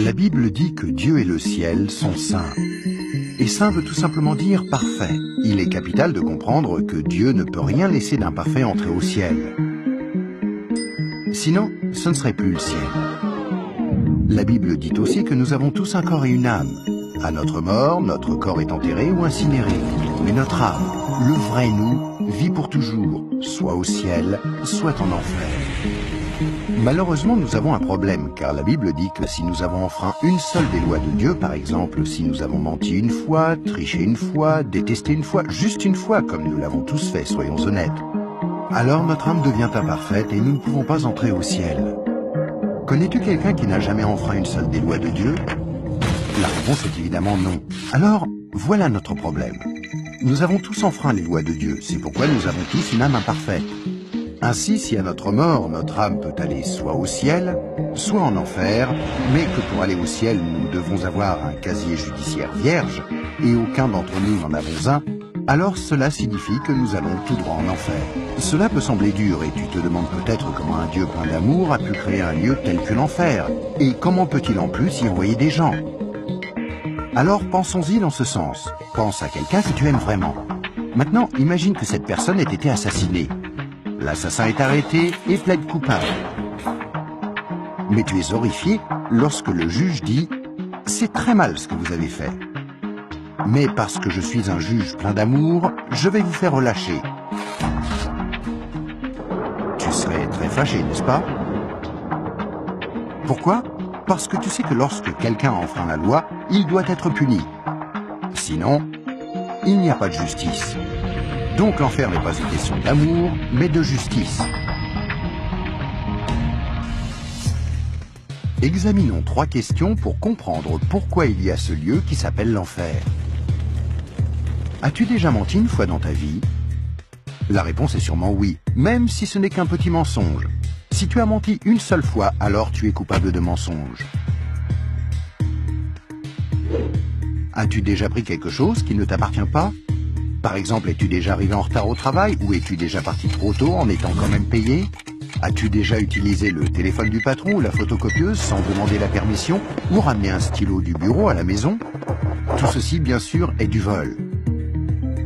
La Bible dit que Dieu et le ciel sont saints. Et saint veut tout simplement dire parfait. Il est capital de comprendre que Dieu ne peut rien laisser d'imparfait entrer au ciel. Sinon, ce ne serait plus le ciel. La Bible dit aussi que nous avons tous un corps et une âme. À notre mort, notre corps est enterré ou incinéré. Mais notre âme, le vrai nous, vit pour toujours, soit au ciel, soit en enfer. Malheureusement, nous avons un problème, car la Bible dit que si nous avons enfreint une seule des lois de Dieu, par exemple, si nous avons menti une fois, triché une fois, détesté une fois, juste une fois, comme nous l'avons tous fait, soyons honnêtes, alors notre âme devient imparfaite et nous ne pouvons pas entrer au ciel. Connais-tu quelqu'un qui n'a jamais enfreint une seule des lois de Dieu? La réponse est évidemment non. Alors, voilà notre problème. Nous avons tous enfreint les lois de Dieu, c'est pourquoi nous avons tous une âme imparfaite. Ainsi, si à notre mort, notre âme peut aller soit au ciel, soit en enfer, mais que pour aller au ciel, nous devons avoir un casier judiciaire vierge, et aucun d'entre nous n'en avons un, alors cela signifie que nous allons tout droit en enfer. Cela peut sembler dur, et tu te demandes peut-être comment un Dieu plein d'amour a pu créer un lieu tel que l'enfer, et comment peut-il en plus y envoyer des gens? Alors pensons-y dans ce sens. Pense à quelqu'un que tu aimes vraiment. Maintenant, imagine que cette personne ait été assassinée. L'assassin est arrêté et plaide coupable. Mais tu es horrifié lorsque le juge dit « C'est très mal ce que vous avez fait. Mais parce que je suis un juge plein d'amour, je vais vous faire relâcher. » Tu serais très fâché, n'est-ce pas? Pourquoi? Parce que tu sais que lorsque quelqu'un enfreint la loi, il doit être puni. Sinon, il n'y a pas de justice. Donc l'enfer n'est pas une question d'amour, mais de justice. Examinons 3 questions pour comprendre pourquoi il y a ce lieu qui s'appelle l'enfer. As-tu déjà menti une fois dans ta vie? La réponse est sûrement oui, même si ce n'est qu'un petit mensonge. Si tu as menti une seule fois, alors tu es coupable de mensonge. As-tu déjà pris quelque chose qui ne t'appartient pas? Par exemple, es-tu déjà arrivé en retard au travail ou es-tu déjà parti trop tôt en étant quand même payé? As-tu déjà utilisé le téléphone du patron ou la photocopieuse sans demander la permission ou ramené un stylo du bureau à la maison? Tout ceci, bien sûr, est du vol.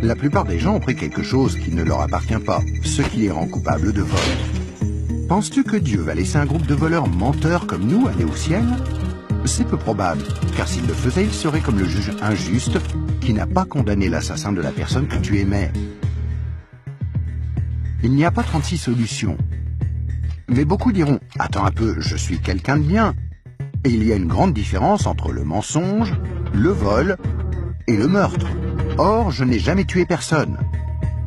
La plupart des gens ont pris quelque chose qui ne leur appartient pas, ce qui les rend coupables de vol. Penses-tu que Dieu va laisser un groupe de voleurs menteurs comme nous aller au ciel? C'est peu probable, car s'il le faisait, il serait comme le juge injuste qui n'a pas condamné l'assassin de la personne que tu aimais. Il n'y a pas 36 solutions. Mais beaucoup diront, attends un peu, je suis quelqu'un de bien. Et il y a une grande différence entre le mensonge, le vol et le meurtre. Or, je n'ai jamais tué personne.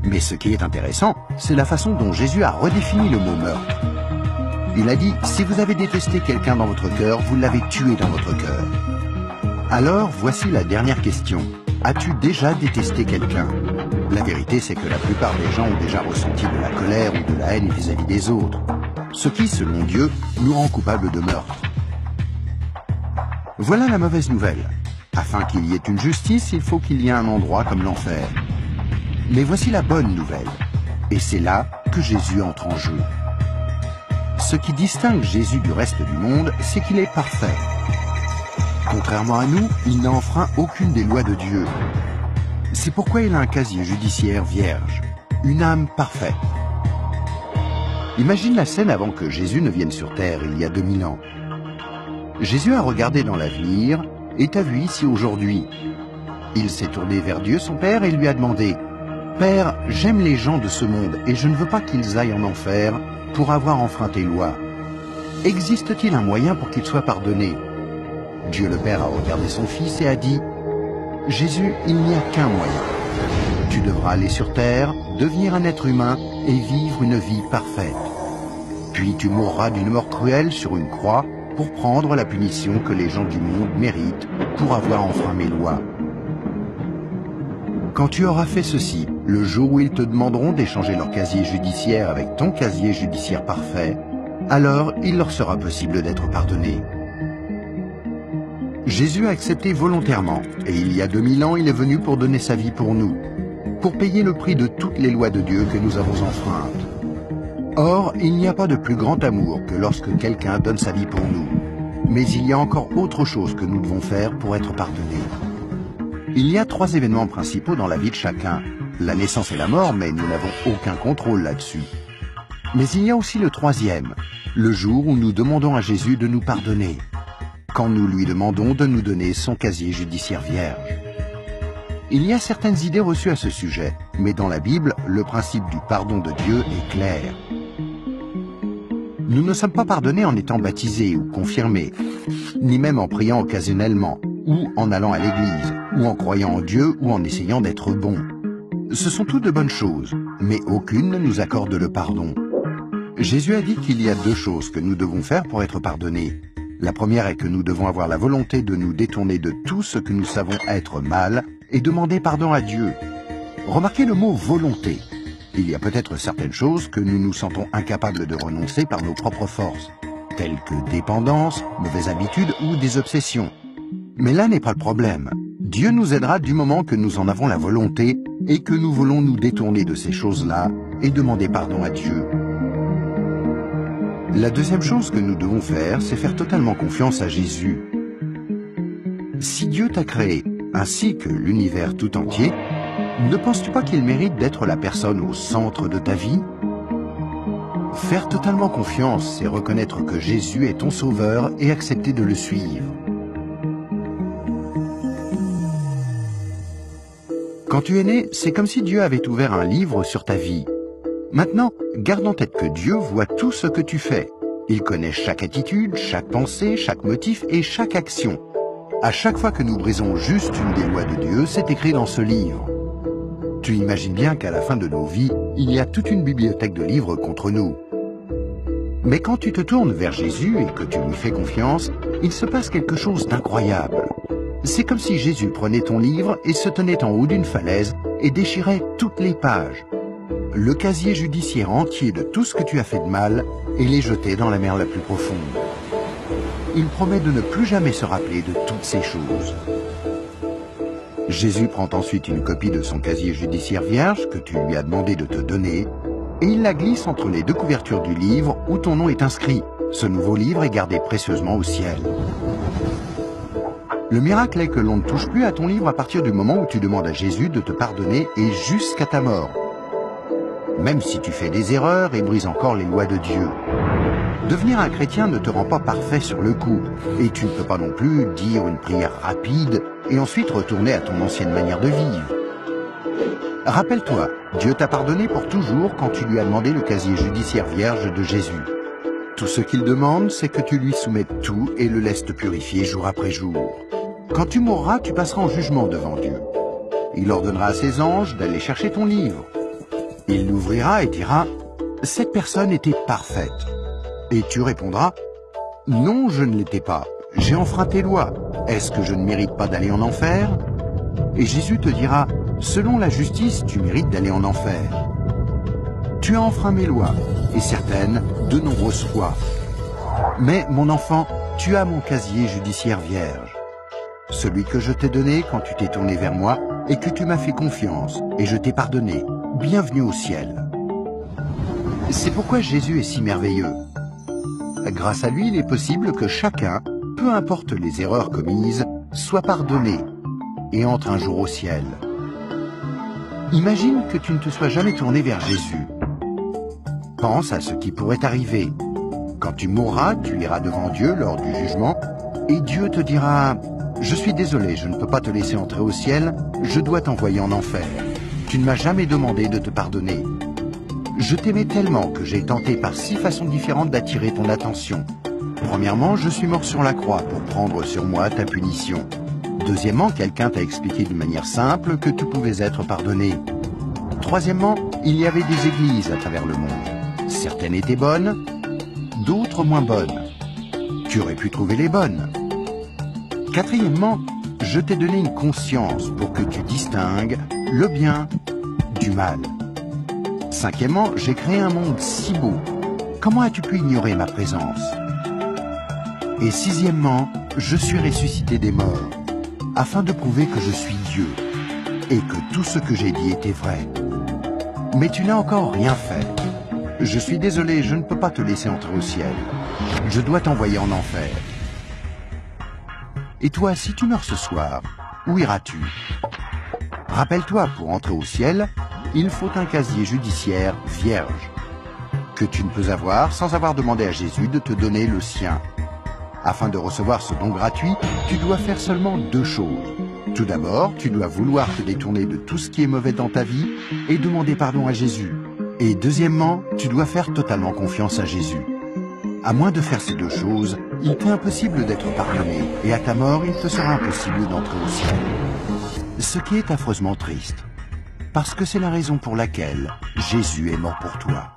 Mais ce qui est intéressant, c'est la façon dont Jésus a redéfini le mot meurtre. Il a dit, si vous avez détesté quelqu'un dans votre cœur, vous l'avez tué dans votre cœur. Alors, voici la dernière question. As-tu déjà détesté quelqu'un? La vérité, c'est que la plupart des gens ont déjà ressenti de la colère ou de la haine vis-à-vis des autres. Ce qui, selon Dieu, nous rend coupables de meurtre. Voilà la mauvaise nouvelle. Afin qu'il y ait une justice, il faut qu'il y ait un endroit comme l'enfer. Mais voici la bonne nouvelle. Et c'est là que Jésus entre en jeu. Ce qui distingue Jésus du reste du monde, c'est qu'il est parfait. Contrairement à nous, il n'a enfreint aucune des lois de Dieu. C'est pourquoi il a un casier judiciaire vierge, une âme parfaite. Imagine la scène avant que Jésus ne vienne sur terre il y a 2000 ans. Jésus a regardé dans l'avenir et t'a vu ici aujourd'hui. Il s'est tourné vers Dieu, son Père, et lui a demandé « Père, j'aime les gens de ce monde et je ne veux pas qu'ils aillent en enfer pour avoir enfreint tes lois. Existe-t-il un moyen pour qu'ils soient pardonnés ?» Dieu le Père a regardé son Fils et a dit « Jésus, il n'y a qu'un moyen. Tu devras aller sur terre, devenir un être humain et vivre une vie parfaite. Puis tu mourras d'une mort cruelle sur une croix pour prendre la punition que les gens du monde méritent pour avoir enfreint mes lois. Quand tu auras fait ceci, le jour où ils te demanderont d'échanger leur casier judiciaire avec ton casier judiciaire parfait, alors il leur sera possible d'être pardonnés. » Jésus a accepté volontairement, et il y a 2000 ans, il est venu pour donner sa vie pour nous, pour payer le prix de toutes les lois de Dieu que nous avons enfreintes. Or, il n'y a pas de plus grand amour que lorsque quelqu'un donne sa vie pour nous. Mais il y a encore autre chose que nous devons faire pour être pardonnés. Il y a 3 événements principaux dans la vie de chacun. La naissance et la mort, mais nous n'avons aucun contrôle là-dessus. Mais il y a aussi le 3e, le jour où nous demandons à Jésus de nous pardonner, quand nous lui demandons de nous donner son casier judiciaire vierge. Il y a certaines idées reçues à ce sujet, mais dans la Bible, le principe du pardon de Dieu est clair. Nous ne sommes pas pardonnés en étant baptisés ou confirmés, ni même en priant occasionnellement, ou en allant à l'église, ou en croyant en Dieu, ou en essayant d'être bons. Ce sont toutes de bonnes choses, mais aucune ne nous accorde le pardon. Jésus a dit qu'il y a 2 choses que nous devons faire pour être pardonnés. La première est que nous devons avoir la volonté de nous détourner de tout ce que nous savons être mal et demander pardon à Dieu. Remarquez le mot « volonté ». Il y a peut-être certaines choses que nous nous sentons incapables de renoncer par nos propres forces, telles que dépendance, mauvaises habitudes ou des obsessions. Mais là n'est pas le problème. Dieu nous aidera du moment que nous en avons la volonté et que nous voulons nous détourner de ces choses-là et demander pardon à Dieu. La deuxième chose que nous devons faire, c'est faire totalement confiance à Jésus. Si Dieu t'a créé, ainsi que l'univers tout entier, ne penses-tu pas qu'il mérite d'être la personne au centre de ta vie? Faire totalement confiance, c'est reconnaître que Jésus est ton sauveur et accepter de le suivre. Quand tu es né, c'est comme si Dieu avait ouvert un livre sur ta vie. Maintenant, garde en tête que Dieu voit tout ce que tu fais. Il connaît chaque attitude, chaque pensée, chaque motif et chaque action. À chaque fois que nous brisons juste une des lois de Dieu, c'est écrit dans ce livre. Tu imagines bien qu'à la fin de nos vies, il y a toute une bibliothèque de livres contre nous. Mais quand tu te tournes vers Jésus et que tu lui fais confiance, il se passe quelque chose d'incroyable. C'est comme si Jésus prenait ton livre et se tenait en haut d'une falaise et déchirait toutes les pages. Le casier judiciaire entier de tout ce que tu as fait de mal et les jeter dans la mer la plus profonde. Il promet de ne plus jamais se rappeler de toutes ces choses. Jésus prend ensuite une copie de son casier judiciaire vierge que tu lui as demandé de te donner et il la glisse entre les 2 couvertures du livre où ton nom est inscrit. Ce nouveau livre est gardé précieusement au ciel. Le miracle est que l'on ne touche plus à ton livre à partir du moment où tu demandes à Jésus de te pardonner et jusqu'à ta mort. Même si tu fais des erreurs et brises encore les lois de Dieu. Devenir un chrétien ne te rend pas parfait sur le coup, et tu ne peux pas non plus dire une prière rapide et ensuite retourner à ton ancienne manière de vivre. Rappelle-toi, Dieu t'a pardonné pour toujours quand tu lui as demandé le casier judiciaire vierge de Jésus. Tout ce qu'il demande, c'est que tu lui soumettes tout et le laisses te purifier jour après jour. Quand tu mourras, tu passeras en jugement devant Dieu. Il ordonnera à ses anges d'aller chercher ton livre. Il l'ouvrira et dira « Cette personne était parfaite ». Et tu répondras « Non, je ne l'étais pas. J'ai enfreint tes lois. Est-ce que je ne mérite pas d'aller en enfer ?» Et Jésus te dira « Selon la justice, tu mérites d'aller en enfer. Tu as enfreint mes lois, et certaines, de nombreuses fois. Mais, mon enfant, tu as mon casier judiciaire vierge. Celui que je t'ai donné quand tu t'es tourné vers moi et que tu m'as fait confiance, et je t'ai pardonné. Bienvenue au ciel. » C'est pourquoi Jésus est si merveilleux. Grâce à lui, il est possible que chacun, peu importe les erreurs commises, soit pardonné et entre un jour au ciel. Imagine que tu ne te sois jamais tourné vers Jésus. Pense à ce qui pourrait arriver. Quand tu mourras, tu iras devant Dieu lors du jugement et Dieu te dira « Je suis désolé, je ne peux pas te laisser entrer au ciel, je dois t'envoyer en enfer. Tu ne m'as jamais demandé de te pardonner. Je t'aimais tellement que j'ai tenté par 6 façons différentes d'attirer ton attention. Premièrement, je suis mort sur la croix pour prendre sur moi ta punition. Deuxièmement, quelqu'un t'a expliqué d'une manière simple que tu pouvais être pardonné. Troisièmement, il y avait des églises à travers le monde. Certaines étaient bonnes, d'autres moins bonnes. Tu aurais pu trouver les bonnes. Quatrièmement, je t'ai donné une conscience pour que tu distingues le bien du mal. Cinquièmement, j'ai créé un monde si beau. Comment as-tu pu ignorer ma présence? Et sixièmement, je suis ressuscité des morts, afin de prouver que je suis Dieu, et que tout ce que j'ai dit était vrai. Mais tu n'as encore rien fait. Je suis désolé, je ne peux pas te laisser entrer au ciel. Je dois t'envoyer en enfer. Et toi, si tu meurs ce soir, où iras-tu? Rappelle-toi, pour entrer au ciel, il faut un casier judiciaire vierge, que tu ne peux avoir sans avoir demandé à Jésus de te donner le sien. Afin de recevoir ce don gratuit, tu dois faire seulement 2 choses. Tout d'abord, tu dois vouloir te détourner de tout ce qui est mauvais dans ta vie et demander pardon à Jésus. Et deuxièmement, tu dois faire totalement confiance à Jésus. À moins de faire ces 2 choses, il t'est impossible d'être pardonné, et à ta mort, il te sera impossible d'entrer au ciel. Ce qui est affreusement triste, parce que c'est la raison pour laquelle Jésus est mort pour toi.